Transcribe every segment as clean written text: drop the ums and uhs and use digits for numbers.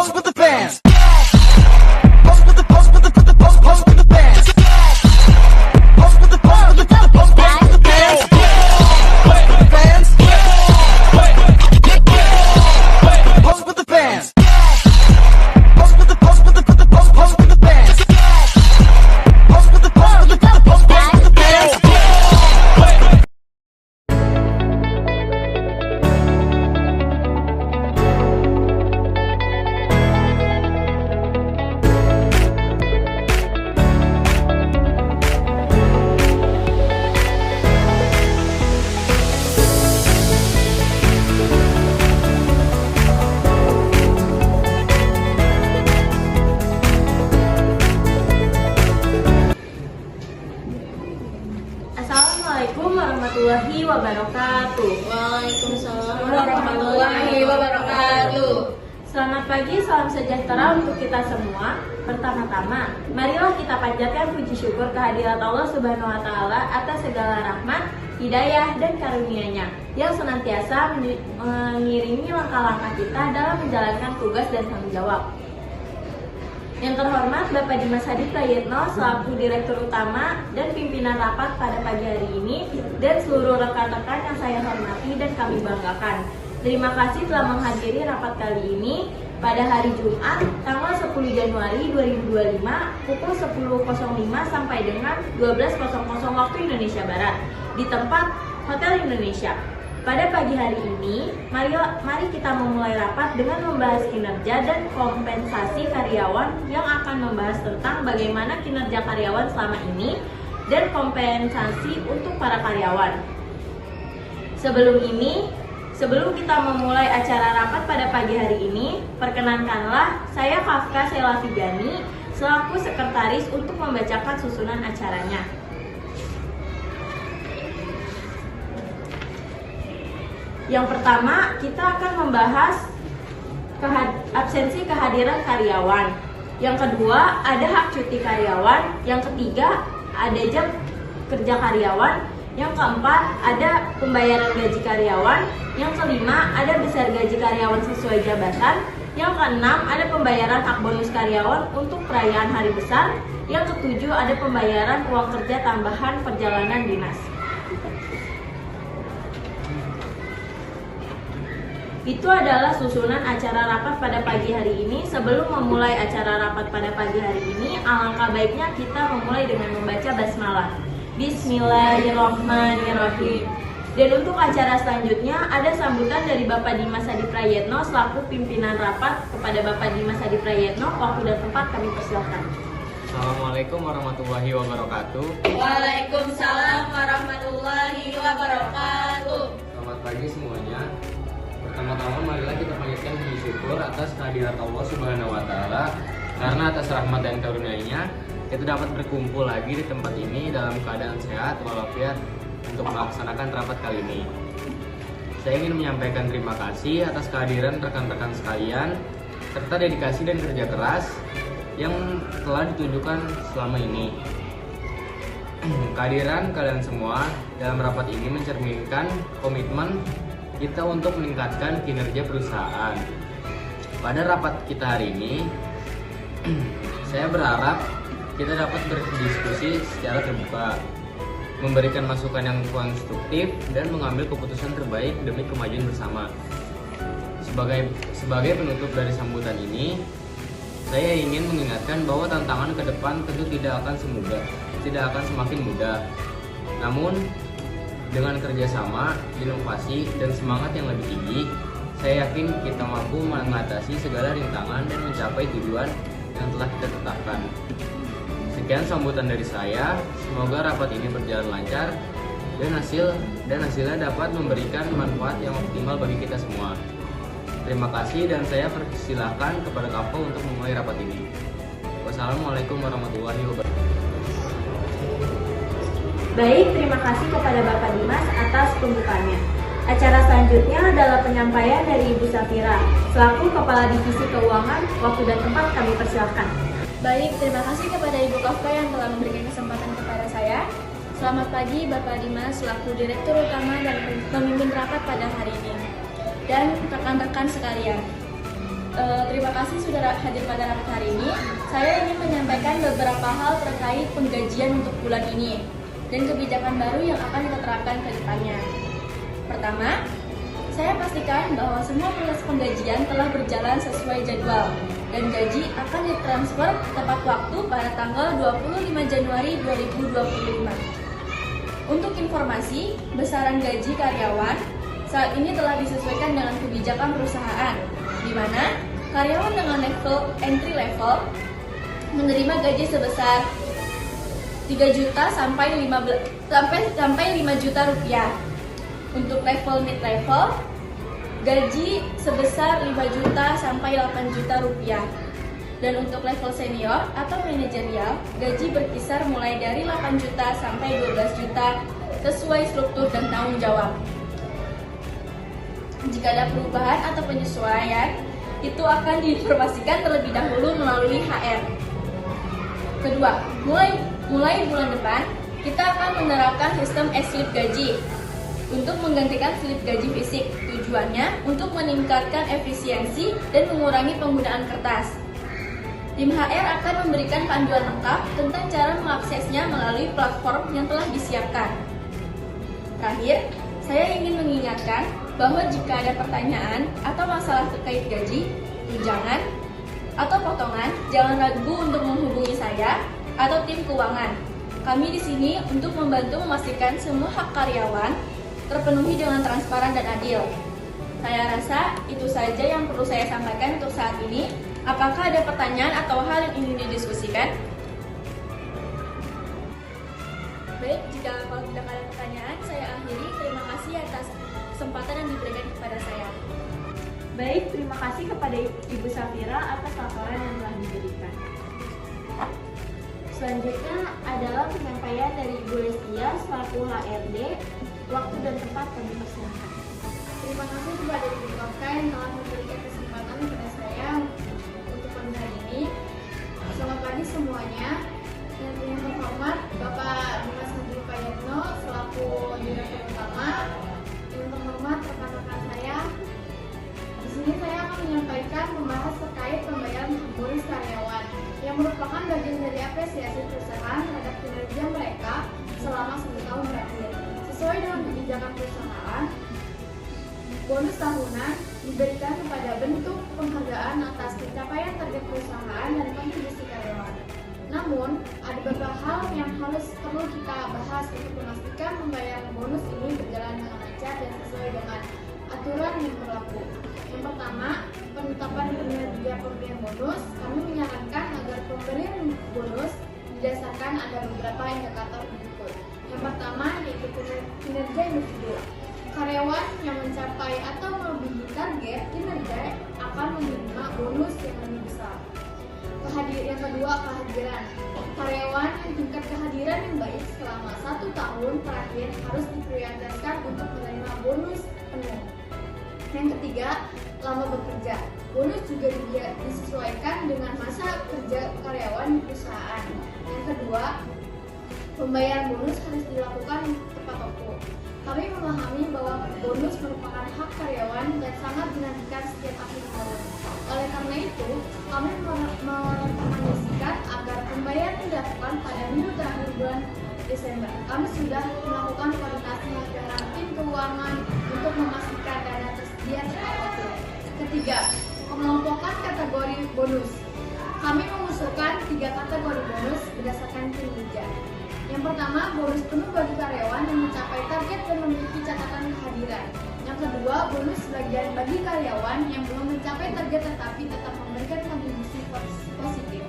Pose with the bands. Pose with the pose with the pose with the bands. Pose with the pose with the pose with the bands. Pose with the bands. Pose with the bands. Pose with the pose with the pose with the bands. Pose with the pose with the pose with the bands. Assalamualaikum warahmatullahi wabarakatuh. Waalaikumsalam warahmatullahi wabarakatuh. Selamat pagi, salam sejahtera untuk kita semua. Pertama-tama, marilah kita panjatkan puji syukur kehadirat Allah Subhanahu wa taala atas segala rahmat, hidayah dan karunia-Nya yang senantiasa mengiringi langkah-langkah kita dalam menjalankan tugas dan tanggung jawab. Yang terhormat Bapak Dimas Hadi Prayetno selaku Direktur Utama dan pimpinan rapat pada pagi hari ini, dan seluruh rekan-rekan yang saya hormati dan kami banggakan. Terima kasih telah menghadiri rapat kali ini pada hari Jumat tanggal 10 Januari 2025 pukul 10.05 sampai dengan 12.00 waktu Indonesia Barat di tempat Hotel Indonesia. Pada pagi hari ini, mari kita memulai rapat dengan membahas kinerja dan kompensasi karyawan yang akan membahas tentang bagaimana kinerja karyawan selama ini dan kompensasi untuk para karyawan. Sebelum kita memulai acara rapat pada pagi hari ini, perkenankanlah saya Kafka Selafigani selaku sekretaris untuk membacakan susunan acaranya. Yang pertama, kita akan membahas absensi kehadiran karyawan. Yang kedua, ada hak cuti karyawan. Yang ketiga, ada jam kerja karyawan. Yang keempat, ada pembayaran gaji karyawan. Yang kelima, ada besar gaji karyawan sesuai jabatan. Yang keenam, ada pembayaran hak bonus karyawan untuk perayaan hari besar. Yang ketujuh, ada pembayaran uang kerja tambahan perjalanan dinas. Itu adalah susunan acara rapat pada pagi hari ini. Sebelum memulai acara rapat pada pagi hari ini, alangkah baiknya kita memulai dengan membaca basmalah. Bismillahirrahmanirrahim. Dan untuk acara selanjutnya ada sambutan dari Bapak Dimas Hadi Prayetno selaku pimpinan rapat. Kepada Bapak Dimas Hadi Prayetno, waktu dan tempat kami persilahkan. Assalamualaikum warahmatullahi wabarakatuh. Waalaikumsalam warahmatullahi wabarakatuh. Selamat pagi semuanya. Pertama-tama marilah kita panjatkan puji syukur atas kehadirat Allah Subhanahu wa taala, karena atas rahmat dan karunia-Nya kita dapat berkumpul lagi di tempat ini dalam keadaan sehat walafiat untuk melaksanakan rapat kali ini. Saya ingin menyampaikan terima kasih atas kehadiran rekan-rekan sekalian serta dedikasi dan kerja keras yang telah ditunjukkan selama ini. Kehadiran kalian semua dalam rapat ini mencerminkan komitmen kita untuk meningkatkan kinerja perusahaan. Pada rapat kita hari ini, saya berharap kita dapat berdiskusi secara terbuka, memberikan masukan yang konstruktif, dan mengambil keputusan terbaik demi kemajuan bersama. Sebagai penutup dari sambutan ini, saya ingin mengingatkan bahwa tantangan ke depan tentu tidak akan semakin mudah. Namun, dengan kerjasama, inovasi, dan semangat yang lebih tinggi, saya yakin kita mampu mengatasi segala rintangan dan mencapai tujuan yang telah kita tetapkan. Sekian sambutan dari saya, semoga rapat ini berjalan lancar dan hasilnya dapat memberikan manfaat yang optimal bagi kita semua. Terima kasih dan saya persilahkan kepada Kapol untuk memulai rapat ini. Wassalamualaikum warahmatullahi wabarakatuh. Baik, terima kasih kepada Bapak Dimas atas pembukaannya. Acara selanjutnya adalah penyampaian dari Ibu Safira selaku Kepala Divisi Keuangan. Waktu dan tempat kami persilahkan. Baik, terima kasih kepada Ibu Kafka yang telah memberikan kesempatan kepada saya. Selamat pagi Bapak Dimas selaku Direktur Utama dan pemimpin rapat pada hari ini, dan rekan-rekan sekalian. Terima kasih sudah hadir pada rapat hari ini. Saya ingin menyampaikan beberapa hal terkait penggajian untuk bulan ini dan kebijakan baru yang akan kita terapkan ke depannya. Pertama, saya pastikan bahwa semua proses penggajian telah berjalan sesuai jadwal dan gaji akan ditransfer tepat waktu pada tanggal 25 Januari 2025. Untuk informasi, besaran gaji karyawan saat ini telah disesuaikan dengan kebijakan perusahaan, di mana karyawan dengan level entry level menerima gaji sebesar 3 juta sampai 5 juta rupiah. Untuk level mid level, gaji sebesar 5 juta sampai 8 juta rupiah. Dan untuk level senior atau manajerial, gaji berkisar mulai dari 8 juta sampai 12 juta sesuai struktur dan tanggung jawab. Jika ada perubahan atau penyesuaian, itu akan diinformasikan terlebih dahulu melalui HR. Kedua, mulai bulan depan, kita akan menerapkan sistem e-slip gaji untuk menggantikan slip gaji fisik. Tujuannya untuk meningkatkan efisiensi dan mengurangi penggunaan kertas. Tim HR akan memberikan panduan lengkap tentang cara mengaksesnya melalui platform yang telah disiapkan. Terakhir, saya ingin mengingatkan bahwa jika ada pertanyaan atau masalah terkait gaji, tunjangan, atau potongan, jangan ragu untuk menghubungi saya atau tim keuangan. Kami di sini untuk membantu memastikan semua hak karyawan terpenuhi dengan transparan dan adil. Saya rasa itu saja yang perlu saya sampaikan untuk saat ini. Apakah ada pertanyaan atau hal yang ingin didiskusikan? Baik, jika kalau tidak ada pertanyaan, saya akhiri. Terima kasih atas kesempatan yang diberikan kepada saya. Baik, terima kasih kepada Ibu Safira atas laporan yang telah diberikan. Selanjutnya adalah penyampaian dari Ibu Lestia selaku HRD. Waktu dan tempat kami persilahkan. Terima kasih kepada Ibu Kafka yang telah memberikan kesempatan kepada saya untuk pada hari ini. Selamat pagi semuanya. Yang terhormat Bapak Dimas Hendri Payetno selaku Direktur Utama. Yang terhormat rekan-rekan saya. Di sini saya akan menyampaikan membahas terkait pembayaran bonus karyawan yang merupakan bagian dari apresiasi perusahaan terhadap kinerja mereka selama 1 tahun terakhir. Sesuai dengan kebijakan perusahaan, bonus tahunan diberikan kepada bentuk penghargaan atas pencapaian target perusahaan dan kontribusi karyawan. Namun, ada beberapa hal yang perlu kita bahas untuk memastikan pembayaran bonus ini berjalan dengan lancar dan sesuai dengan aturan yang berlaku. Yang pertama, penetapan kinerja pemberian bonus. Kami menyarankan agar pemberian bonus didasarkan ada beberapa indikator berikut. Yang pertama yaitu kinerja individu. Karyawan yang mencapai atau melebihi target kinerja akan menerima bonus yang lebih besar. Yang kedua, kehadiran. Karyawan yang tingkat kehadiran yang baik selama 1 tahun terakhir harus diprioritaskan untuk menerima bonus penuh. Yang ketiga, lama bekerja. Bonus juga disesuaikan dengan masa kerja karyawan di perusahaan. Yang kedua, pembayaran bonus harus dilakukan tepat waktu. Kami memahami bahwa bonus merupakan hak karyawan dan sangat dinantikan setiap akhir tahun. Oleh karena itu, kami merekomendasikan agar pembayaran dilakukan pada minggu terakhir bulan Desember. Kami sudah melakukan koordinasi dengan tim keuangan untuk memastikan dana tersedia tepat waktu. Ketiga, pengelompokan kategori bonus. Kami mengusulkan 3 kategori bonus berdasarkan kinerja. Yang pertama, bonus penuh bagi karyawan yang mencapai target dan memiliki catatan kehadiran. Yang kedua, bonus sebagian bagi karyawan yang belum mencapai target tetapi tetap memberikan kontribusi positif.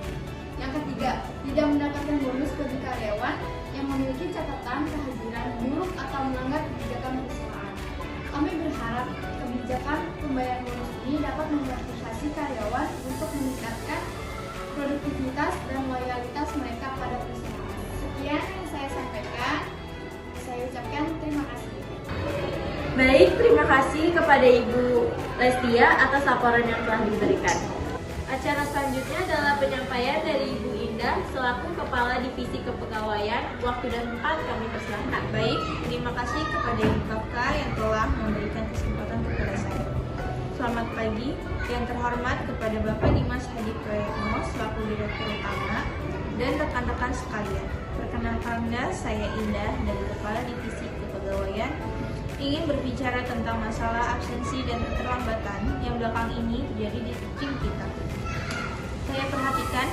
Yang ketiga, tidak mendapatkan bonus bagi karyawan yang memiliki catatan kehadiran buruk atau melanggar kebijakan perusahaan. Kami berharap kebijakan pembayaran bonus ini dapat memotivasi karyawan untuk meningkatkan produktivitas dan loyalitas mereka pada perusahaan. Sekian yang saya sampaikan. Saya ucapkan terima kasih. Baik, terima kasih kepada Ibu Lestia atas laporan yang telah diberikan. Acara selanjutnya adalah penyampaian dari Ibu Indah selaku Kepala Divisi Kepegawaian. Waktu dan tempat kami persilahkan. Baik, terima kasih kepada Ibu Kafka yang telah memberikan kesempatan kepada saya. Selamat pagi, yang terhormat kepada Bapak Dimas Hadi Prayitno selaku Direktur Utama dan rekan-rekan sekalian. Perkenalkan, saya Indah dari Kepala Divisi Kepegawaian ingin berbicara tentang masalah absensi dan keterlambatan yang belakang ini terjadi di tim kita. Saya perhatikan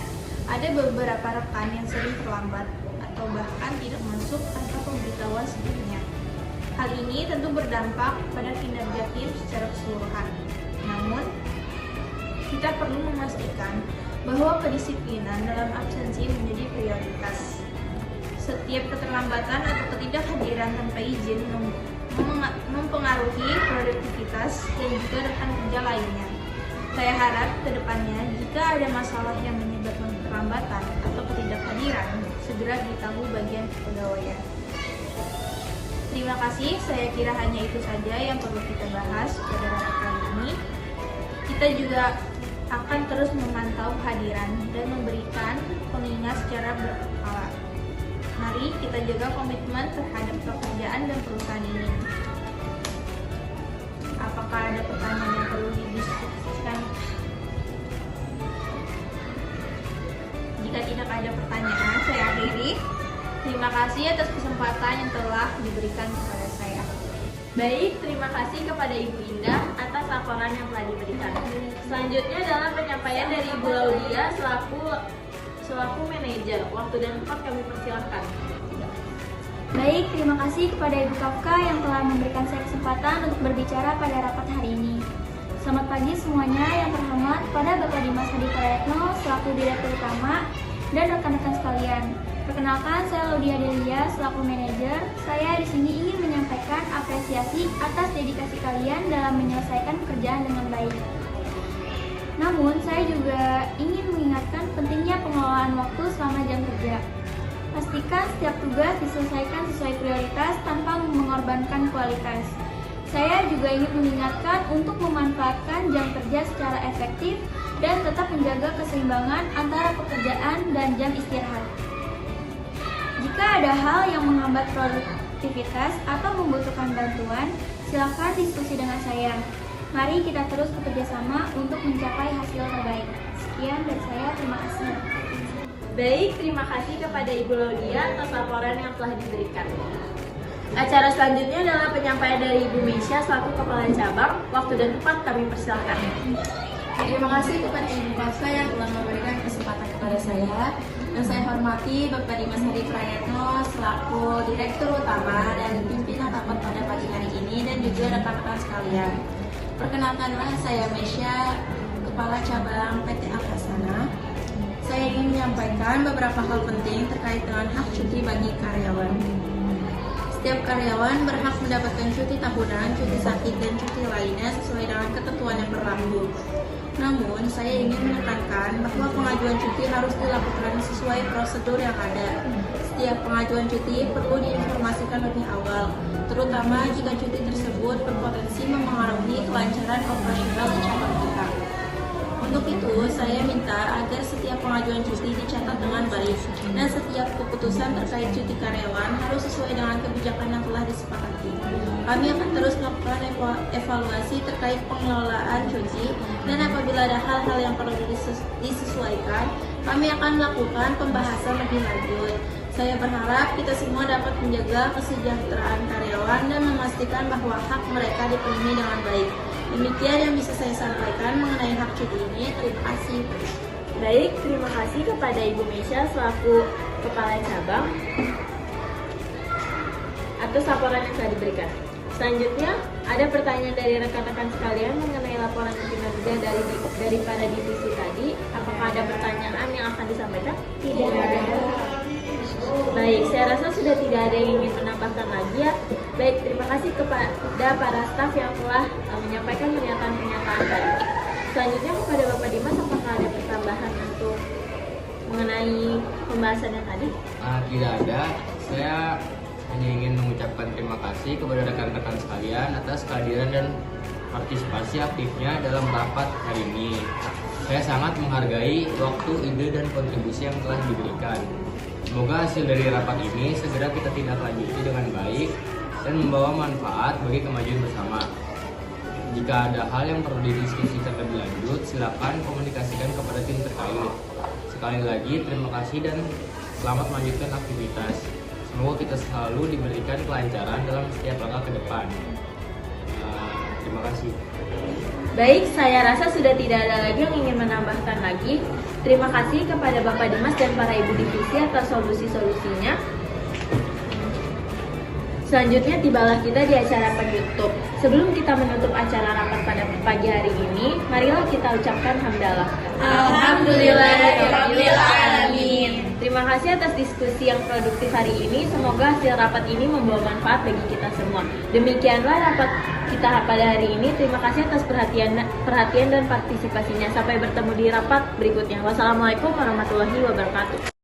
ada beberapa rekan yang sering terlambat atau bahkan tidak masuk tanpa pemberitahuan sebelumnya. Hal ini tentu berdampak pada kinerja tim secara keseluruhan. Namun, kita perlu memastikan bahwa kedisiplinan dalam absensi menjadi prioritas. Setiap keterlambatan atau ketidakhadiran tanpa izin mempengaruhi produktivitas dan juga rekan kerja lainnya. Saya harap ke depannya jika ada masalah yang menyebabkan keterlambatan atau ketidakhadiran, segera beritahu bagian kepegawaian. Terima kasih, saya kira hanya itu saja yang perlu kita bahas pada kali ini. Kita juga akan terus memantau kehadiran dan memberikan pengingat secara berkala. Mari kita jaga komitmen terhadap pekerjaan dan perusahaan ini. Apakah ada pertanyaan yang perlu didiskusikan? Jika tidak ada pertanyaan, saya akhiri. Terima kasih atas kesempatan yang telah diberikan kepada saya. Baik, terima kasih kepada Ibu Indah atas laporan yang telah diberikan. Selanjutnya adalah penyampaian dari Ibu Laudia selaku manajer. Waktu dan tempat kami persilahkan. Baik, terima kasih kepada Ibu Kafka yang telah memberikan saya kesempatan untuk berbicara pada rapat hari ini. Selamat pagi semuanya, yang terhormat kepada Bapak Dimas Hadi Prayitno selaku Direktur Utama dan rekan-rekan sekalian. Perkenalkan, saya Laudia Delia selaku manajer. Saya di sini ingin menyampaikan apresiasi atas dedikasi kalian dalam menyelesaikan pekerjaan dengan baik. Namun, saya juga ingin mengingatkan pentingnya pengelolaan waktu selama jam kerja. Pastikan setiap tugas diselesaikan sesuai prioritas tanpa mengorbankan kualitas. Saya juga ingin mengingatkan untuk memanfaatkan jam kerja secara efektif dan tetap menjaga keseimbangan antara pekerjaan dan jam istirahat. Jika ada hal yang menghambat produktivitas atau membutuhkan bantuan, silakan diskusi dengan saya. Mari kita terus bekerjasama untuk mencapai hasil terbaik. Sekian dari saya, terima kasih. Baik, terima kasih kepada Ibu Laudia atas laporan yang telah diberikan. Acara selanjutnya adalah penyampaian dari Ibu Mesya selaku Kepala Cabang. Waktu dan tempat kami persilahkan. Terima kasih kepada Ibu Kafka yang telah memberikan kesempatan kepada saya. Yang saya hormati Bapak Dimas Hadi Prayitno selaku Direktur Utama dan pimpinan rapat pada pagi hari ini dan juga rekan-rekan sekalian. Perkenalkanlah, saya Mesya, Kepala Cabang PT Akasana. Saya ingin menyampaikan beberapa hal penting terkait dengan hak cuti bagi karyawan. Setiap karyawan berhak mendapatkan cuti tahunan, cuti sakit, dan cuti lainnya sesuai dengan ketentuan yang berlaku. Namun, saya ingin menekankan bahwa pengajuan cuti harus dilakukan sesuai prosedur yang ada. Setiap pengajuan cuti perlu diinformasikan lebih awal, terutama jika cuti tersebut berpotensi memengaruhi kelancaran operasional di cabang kita. Untuk itu, saya minta agar setiap pengajuan cuti dicatat dengan baik dan setiap keputusan terkait cuti karyawan harus sesuai dengan kebijakan yang telah disepakati. Kami akan terus melakukan evaluasi terkait pengelolaan cuti dan apabila ada hal-hal yang perlu disesuaikan, kami akan melakukan pembahasan lebih lanjut. Saya berharap kita semua dapat menjaga kesejahteraan karyawan dan memastikan bahwa hak mereka dipenuhi dengan baik. Demikian yang bisa saya sampaikan mengenai hak cuti ini. Terima kasih. Baik, terima kasih kepada Ibu Mesya selaku Kepala Cabang atas laporan yang telah diberikan. Selanjutnya, ada pertanyaan dari rekan-rekan sekalian mengenai laporan kinerja dari para divisi tadi. Apakah ada pertanyaan yang akan disampaikan? Tidak ada. Baik, saya rasa sudah tidak ada yang ingin menambahkan lagi ya. Baik, terima kasih kepada para staf yang telah menyampaikan pernyataan-pernyataan tadi. Selanjutnya kepada Bapak Dimas, apakah ada pertambahan untuk mengenai pembahasan yang tadi? Tidak ada. Saya hanya ingin mengucapkan terima kasih kepada rekan-rekan sekalian atas kehadiran dan partisipasi aktifnya dalam rapat hari ini. Saya sangat menghargai waktu, ide, dan kontribusi yang telah diberikan. Semoga hasil dari rapat ini segera kita tindak lanjuti dengan baik dan membawa manfaat bagi kemajuan bersama. Jika ada hal yang perlu didiskusikan lebih lanjut, silakan komunikasikan kepada tim terkait. Sekali lagi, terima kasih dan selamat melanjutkan aktivitas. Semoga kita selalu diberikan kelancaran dalam setiap langkah ke depan. Terima kasih. Baik, saya rasa sudah tidak ada lagi yang ingin menambahkan lagi. Terima kasih kepada Bapak Dimas dan para Ibu Divisi atas solusi-solusinya. Selanjutnya tibalah kita di acara penutup. Sebelum kita menutup acara rapat pada pagi hari ini, marilah kita ucapkan hamdalah. Alhamdulillahirabbil alamin. Terima kasih atas diskusi yang produktif hari ini. Semoga hasil rapat ini membawa manfaat bagi kita semua. Demikianlah rapat kita pada hari ini. Terima kasih atas perhatian dan partisipasinya. Sampai bertemu di rapat berikutnya. Wassalamualaikum warahmatullahi wabarakatuh.